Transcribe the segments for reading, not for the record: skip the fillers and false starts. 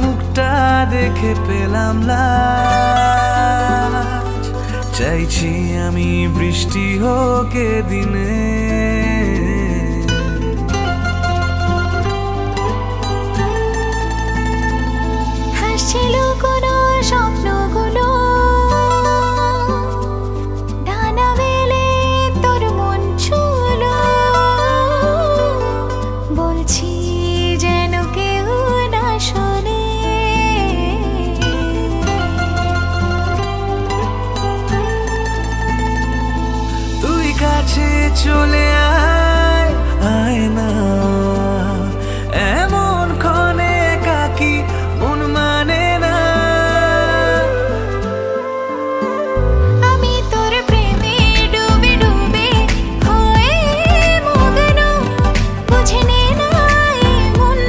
মুখটা দেখে পেলাম লাজ। চাইছি আমি বৃষ্টি হোক এ দিনে, হাসছিল কোনো স্বপ্নগুলো, ডানা মেলে তোর মন ছুলো। বলছি যেন কেউ না শোনে, তুই কাছে চলে আয়, আয় না এমন ক্ষণে কাকি মন মানে না। আমি তোর প্রেমে ডুবে ডুবে হয়ে মগ্ন, বুঝে নে না এ মন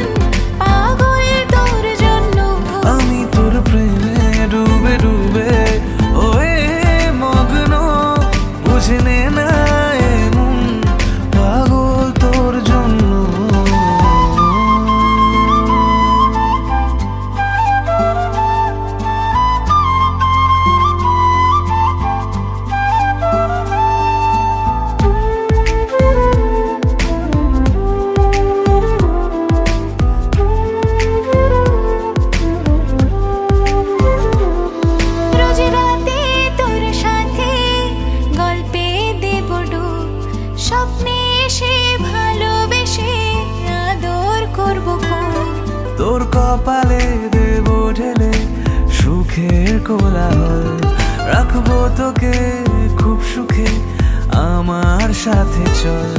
পাগল তোর জন্য। আমি তোর প্রেমে ডুবে ডুবে ওয়ে মগ্ন, বুঝে নে না এমন পাগল তোর জন্য। রোজ রাতে তোর সাথে গল্পে দেব ডুব, স্বপ্নে এসে ভালোবেসে আদর করব খুব। তোর কপালে দেব ঢেলে সুখের কোলাহল, রাখবো তোকে খুব সুখে আমার সাথে চল।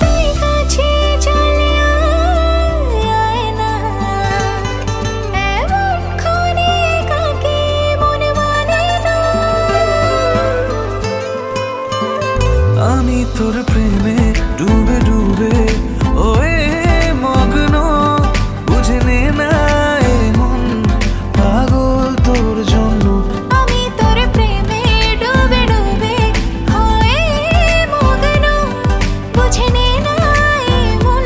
তুই কাছে চলে আয়, আয় না এমন ক্ষণে কাকে মন মানে না। আমি তোর প্রেমে ডুবে ডুবে ওয়ে মগ্ন, বুঝে নে না এমন পাগল তোর জন্য। আমি তোর প্রেমে ডুবে ডুবে হয়ে মগ্ন, বুঝে নে না এমন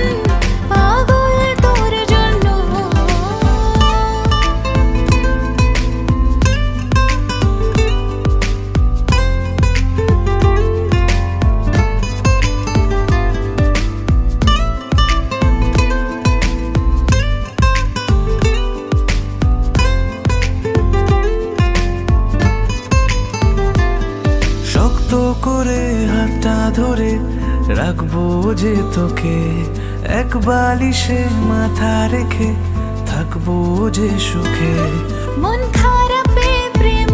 পাগল তোর জন্য। শক্ত করে হাতটা ধরে রাখবো যে তোকে, এক বালিশে মাথা রেখে থাকবো যে সুখে। মন খারাপে প্রেম